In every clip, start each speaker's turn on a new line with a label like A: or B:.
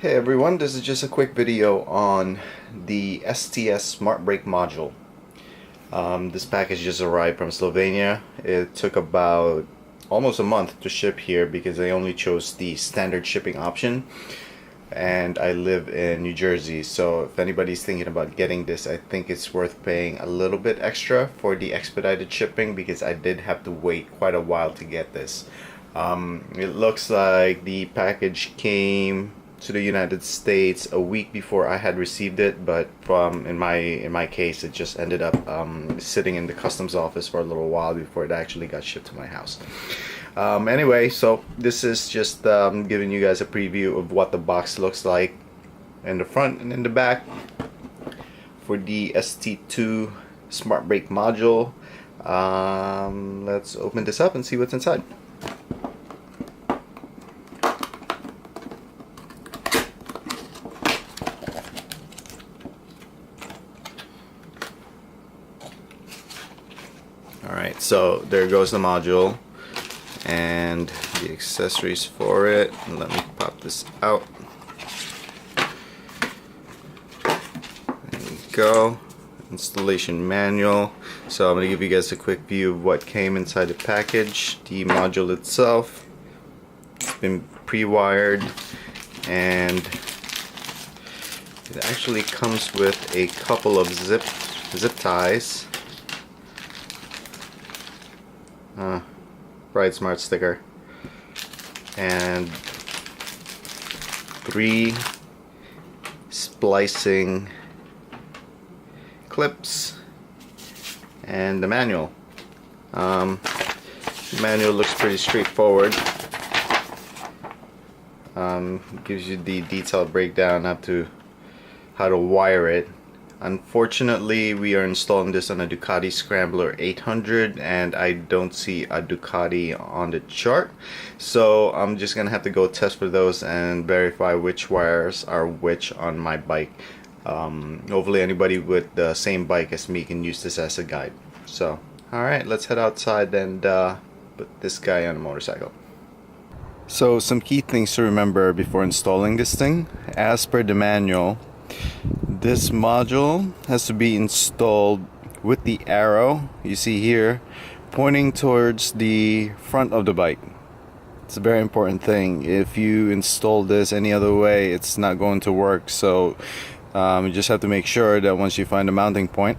A: Hey everyone, this is just a quick video on the STS Smart Brake Module. This package just arrived from Slovenia. It took about almost a month to ship here because I only chose the standard shipping option, and I live in New Jersey, so if anybody's thinking about getting this, I think it's worth paying a little bit extra for the expedited shipping because I did have to wait quite a while to get this. It looks like the package came to the United States a week before I had received it, but in my case it just ended up sitting in the customs office for a little while before it actually got shipped to my house. Anyway, so this is just giving you guys a preview of what the box looks like in the front and in the back for the ST2 Smart Brake Module. Let's open this up and see what's inside. Alright, so there goes the module and the accessories for it. And let me pop this out. There we go. Installation manual. So I'm going to give you guys a quick view of what came inside the package. The module itself, it's been pre-wired, and it actually comes with a couple of zip ties. Bright Smart sticker and 3 splicing clips and the manual. The manual looks pretty straightforward. Gives you the detailed breakdown how to wire it. Unfortunately, we are installing this on a Ducati Scrambler 800 and I don't see a Ducati on the chart, so I'm just gonna have to go test for those and verify which wires are which on my bike. Hopefully anybody with the same bike as me can use this as a guide. So alright, let's head outside and put this guy on a motorcycle. So some key things to remember before installing this thing. As per the manual, this module has to be installed with the arrow you see here pointing towards the front of the bike. It's a very important thing. If you install this any other way, it's not going to work. So you just have to make sure that once you find a mounting point,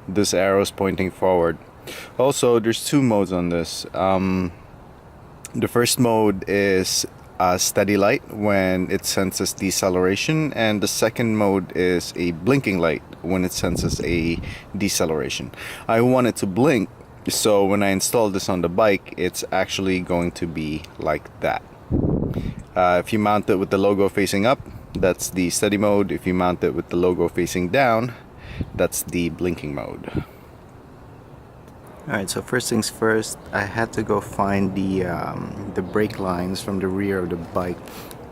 A: this arrow is pointing forward. Also, there's 2 modes on this. The first mode is a steady light when it senses deceleration, and the second mode is a blinking light when it senses a deceleration. I want it to blink, so when I install this on the bike, it's actually going to be like that. If you mount it with the logo facing up, that's the steady mode. If you mount it with the logo facing down, that's the blinking mode. Alright, so first things first, I had to go find the brake lines from the rear of the bike.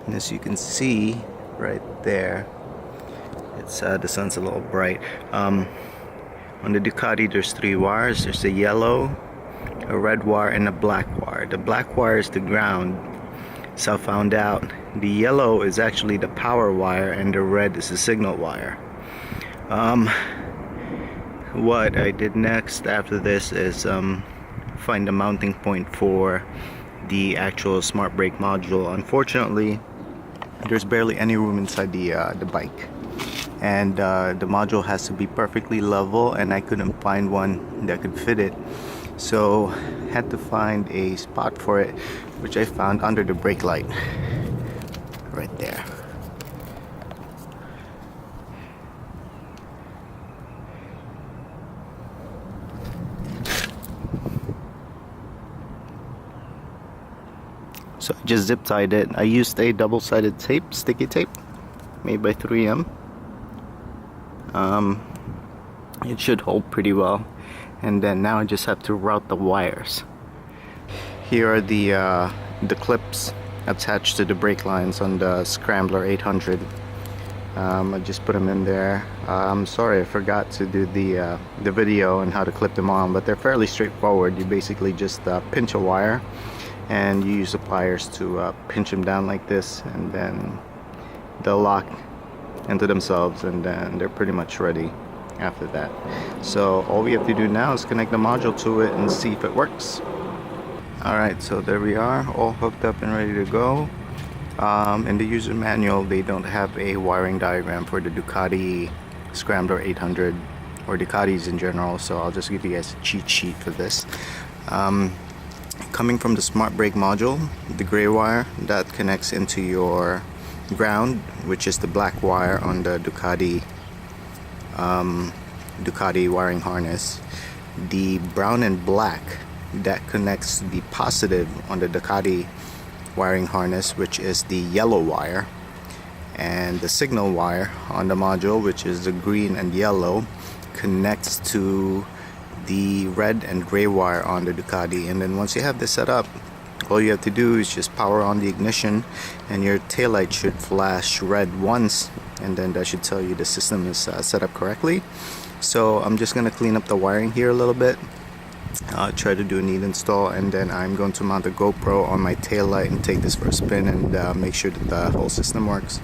A: And as you can see right there, it's the sun's a little bright. On the Ducati there's 3 wires. There's a yellow, a red wire, and a black wire. The black wire is the ground. So I found out the yellow is actually the power wire and the red is the signal wire. What I did next after this is find a mounting point for the actual smart brake module. Unfortunately, there's barely any room inside the bike, and the module has to be perfectly level, and I couldn't find one that could fit it, so had to find a spot for it, which I found under the brake light right there. So I just zip tied it. I used a double-sided tape, sticky tape, made by 3M. It should hold pretty well. And then now I just have to route the wires. Here are the clips attached to the brake lines on the Scrambler 800. I just put them in there. I'm sorry I forgot to do the video on how to clip them on, but they're fairly straightforward. You basically just pinch a wire and you use the pliers to pinch them down like this, and then they'll lock into themselves, and then they're pretty much ready after that. So all we have to do now is connect the module to it and see if it works. Alright, so there we are, all hooked up and ready to go. In the user manual, they don't have a wiring diagram for the Ducati Scrambler 800 or Ducatis in general, so I'll just give you guys a cheat sheet for this. Coming from the smart brake module, the gray wire that connects into your ground, which is the black wire on the Ducati wiring harness, the brown and black that connects the positive on the Ducati wiring harness, which is the yellow wire, and the signal wire on the module, which is the green and yellow, connects to the red and gray wire on the Ducati. And then once you have this set up, all you have to do is just power on the ignition, and your taillight should flash red once, and then that should tell you the system is set up correctly. So I'm just going to clean up the wiring here a little bit, try to do a neat install, and then I'm going to mount the GoPro on my taillight and take this for a spin and make sure that the whole system works.